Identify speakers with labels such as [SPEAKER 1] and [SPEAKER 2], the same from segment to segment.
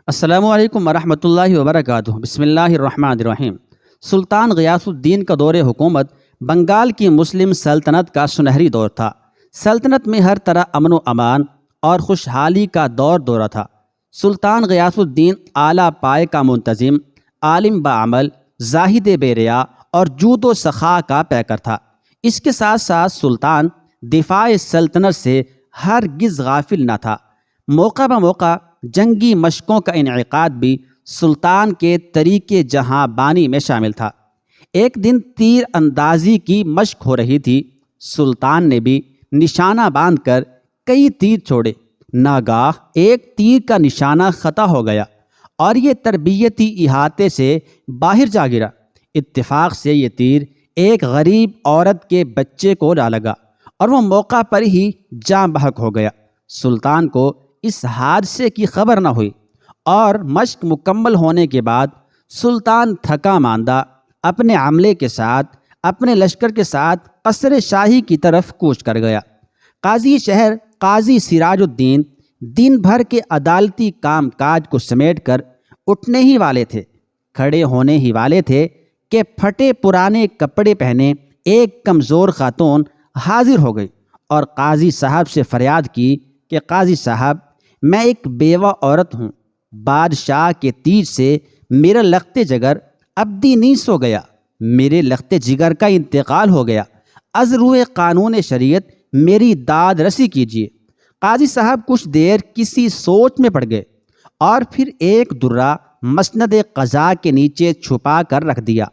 [SPEAKER 1] السلام علیکم ورحمۃ اللہ وبرکاتہ۔ بسم اللہ الرحمن الرحیم۔ سلطان غیاث الدین کا دور حکومت بنگال کی مسلم سلطنت کا سنہری دور تھا۔ سلطنت میں ہر طرح امن و امان اور خوشحالی کا دورہ تھا۔ سلطان غیاث الدین اعلیٰ پائے کا منتظم، عالم بعمل، زاہد بے ریا اور جود و سخا کا پیکر تھا۔ اس کے ساتھ ساتھ سلطان دفاع سلطنت سے ہرگز غافل نہ تھا۔ موقع بموقع جنگی مشقوں کا انعقاد بھی سلطان کے طریقے جہاں بانی میں شامل تھا۔ ایک دن تیر اندازی کی مشق ہو رہی تھی۔ سلطان نے بھی نشانہ باندھ کر کئی تیر چھوڑے۔ ناگاہ ایک تیر کا نشانہ خطا ہو گیا اور یہ تربیتی احاطے سے باہر جا گرا۔ اتفاق سے یہ تیر ایک غریب عورت کے بچے کو جا لگا اور وہ موقع پر ہی جاں بحق ہو گیا۔ سلطان کو اس حادثے کی خبر نہ ہوئی اور مشق مکمل ہونے کے بعد سلطان تھکا ماندہ اپنے عملے کے ساتھ، اپنے لشکر کے ساتھ قصر شاہی کی طرف کوچ کر گیا۔ قاضی شہر قاضی سراج الدین دن بھر کے عدالتی کام کاج کو سمیٹ کر اٹھنے ہی والے تھے، کھڑے ہونے ہی والے تھے کہ پھٹے پرانے کپڑے پہنے ایک کمزور خاتون حاضر ہو گئی اور قاضی صاحب سے فریاد کی کہ قاضی صاحب، میں ایک بیوہ عورت ہوں۔ بادشاہ کے تیر سے میرا لخت جگر ابدی نیس ہو گیا، میرے لخت جگر کا انتقال ہو گیا، از روئے قانون شریعت میری داد رسی کیجیے۔ قاضی صاحب کچھ دیر کسی سوچ میں پڑ گئے اور پھر ایک درہ مسند قضا کے نیچے چھپا کر رکھ دیا۔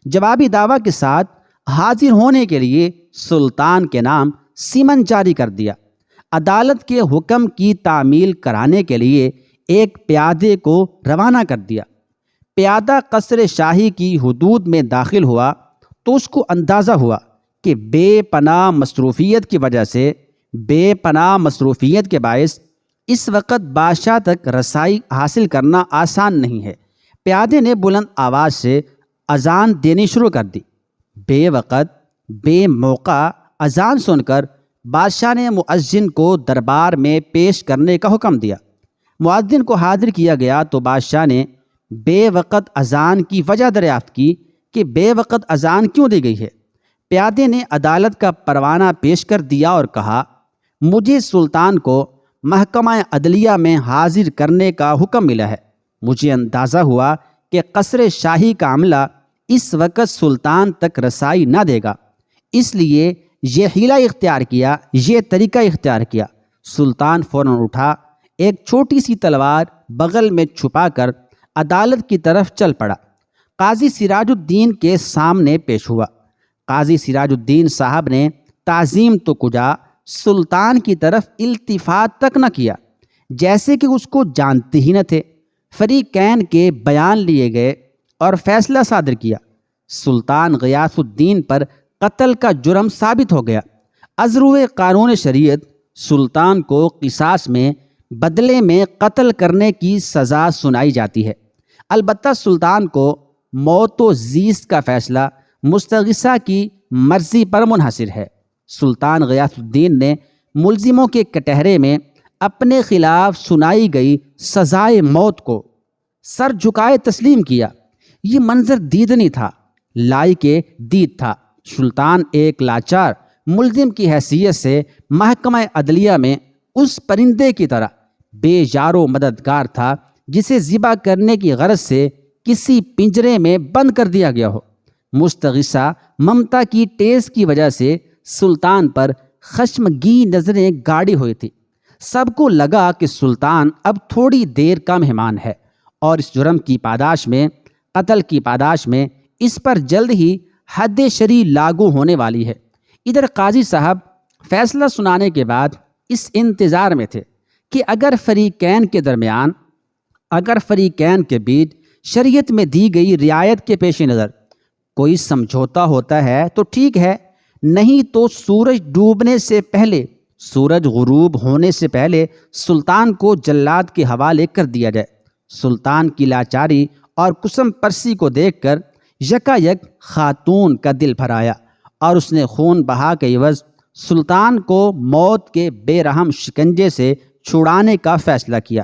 [SPEAKER 1] جوابی دعویٰ کے ساتھ حاضر ہونے کے لیے سلطان کے نام سمن جاری کر دیا۔ عدالت کے حکم کی تعمیل کرانے کے لیے ایک پیادے کو روانہ کر دیا۔ پیادہ قصر شاہی کی حدود میں داخل ہوا تو اس کو اندازہ ہوا کہ بے پناہ مصروفیت کی وجہ سے، بے پناہ مصروفیت کے باعث اس وقت بادشاہ تک رسائی حاصل کرنا آسان نہیں ہے۔ پیادے نے بلند آواز سے اذان دینی شروع کر دی۔ بے وقت بے موقع اذان سن کر بادشاہ نے مؤذن کو دربار میں پیش کرنے کا حکم دیا۔ مؤذن کو حاضر کیا گیا تو بادشاہ نے بے وقت اذان کی وجہ دریافت کی کہ بے وقت اذان کیوں دی گئی ہے۔ پیادے نے عدالت کا پروانہ پیش کر دیا اور کہا، مجھے سلطان کو محکمہ عدلیہ میں حاضر کرنے کا حکم ملا ہے۔ مجھے اندازہ ہوا کہ قصر شاہی کا عملہ اس وقت سلطان تک رسائی نہ دے گا، اس لیے یہ حیلہ اختیار کیا، یہ طریقہ اختیار کیا۔ سلطان فوراً اٹھا، ایک چھوٹی سی تلوار بغل میں چھپا کر عدالت کی طرف چل پڑا۔ قاضی سراج الدین کے سامنے پیش ہوا۔ قاضی سراج الدین صاحب نے تعظیم تو کجا، سلطان کی طرف التفات تک نہ کیا، جیسے کہ اس کو جانتے ہی نہ تھے۔ فریقین کے بیان لیے گئے اور فیصلہ صادر کیا۔ سلطان غیاث الدین پر قتل کا جرم ثابت ہو گیا۔ از روئے قانون شریعت سلطان کو قصاص میں بدلے میں قتل کرنے کی سزا سنائی جاتی ہے۔ البتہ سلطان کو موت و زیست کا فیصلہ مستغیثہ کی مرضی پر منحصر ہے۔ سلطان غیاث الدین نے ملزموں کے کٹہرے میں اپنے خلاف سنائی گئی سزائے موت کو سر جھکائے تسلیم کیا۔ یہ منظر دیدنی تھا، لائق دید تھا۔ سلطان ایک لاچار ملزم کی حیثیت سے محکمہ عدلیہ میں اس پرندے کی طرح بے یار و مددگار تھا جسے ذبح کرنے کی غرض سے کسی پنجرے میں بند کر دیا گیا ہو۔ مستغیثہ ممتا کی ٹیس کی وجہ سے سلطان پر خشمگین نظریں گاڑی ہوئی تھی۔ سب کو لگا کہ سلطان اب تھوڑی دیر کا مہمان ہے اور اس جرم کی پاداش میں، قتل کی پاداش میں اس پر جلد ہی حد شرعی لاگو ہونے والی ہے۔ ادھر قاضی صاحب فیصلہ سنانے کے بعد اس انتظار میں تھے کہ اگر فریقین کے بیچ شریعت میں دی گئی رعایت کے پیش نظر کوئی سمجھوتا ہوتا ہے تو ٹھیک ہے، نہیں تو سورج ڈوبنے سے پہلے، سورج غروب ہونے سے پہلے سلطان کو جلاد کے حوالے کر دیا جائے۔ سلطان کی لاچاری اور قسم پرسی کو دیکھ کر یکا یک خاتون کا دل بھر آیا اور اس نے خون بہا کے عوض سلطان کو موت کے بے رحم شکنجے سے چھڑانے کا فیصلہ کیا۔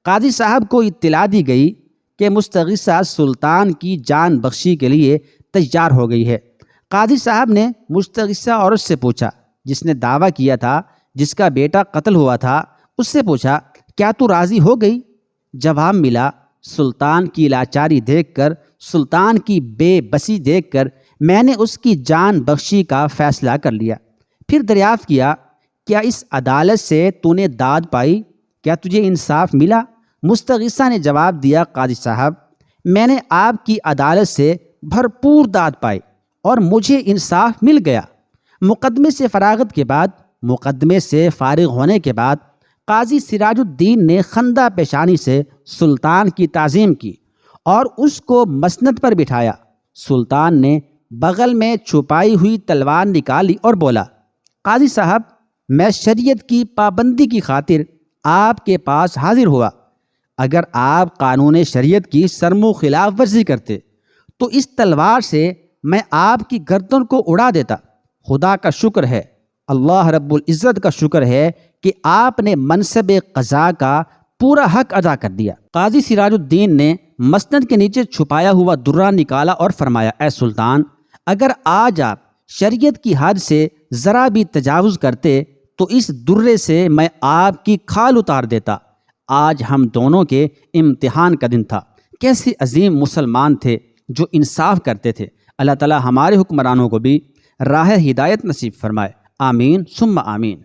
[SPEAKER 1] قاضی صاحب کو اطلاع دی گئی کہ مستغیثہ سلطان کی جان بخشی کے لیے تیار ہو گئی ہے۔ قاضی صاحب نے مستغیثہ عورت سے پوچھا جس نے دعویٰ کیا تھا جس کا بیٹا قتل ہوا تھا، اس سے پوچھا کیا تو راضی ہو گئی؟ جواب ملا سلطان کی لاچاری دیکھ کر، سلطان کی بے بسی دیکھ کر میں نے اس کی جان بخشی کا فیصلہ کر لیا۔ پھر دریافت کیا کیا اس عدالت سے تو نے داد پائی؟ کیا تجھے انصاف ملا؟ مستغیثہ نے جواب دیا قاضی صاحب میں نے آپ کی عدالت سے بھرپور داد پائی اور مجھے انصاف مل گیا۔ مقدمے سے فارغ ہونے کے بعد قاضی سراج الدین نے خندہ پیشانی سے سلطان کی تعظیم کی اور اس کو مسند پر بٹھایا۔ سلطان نے بغل میں چھپائی ہوئی تلوار نکالی اور بولا قاضی صاحب میں شریعت کی پابندی کی خاطر آپ کے پاس حاضر ہوا۔ اگر آپ قانون شریعت کی سرمو خلاف ورزی کرتے تو اس تلوار سے میں آپ کی گردن کو اڑا دیتا۔ خدا کا شکر ہے، اللہ رب العزت کا شکر ہے کہ آپ نے منصب قضا کا پورا حق ادا کر دیا۔ قاضی سراج الدین نے مسند کے نیچے چھپایا ہوا درہ نکالا اور فرمایا اے سلطان، اگر آج آپ شریعت کی حد سے ذرا بھی تجاوز کرتے تو اس درے سے میں آپ کی کھال اتار دیتا۔ آج ہم دونوں کے امتحان کا دن تھا۔ کیسے عظیم مسلمان تھے جو انصاف کرتے تھے۔ اللہ تعالی ہمارے حکمرانوں کو بھی راہ ہدایت نصیب فرمائے، آمین ثم آمین۔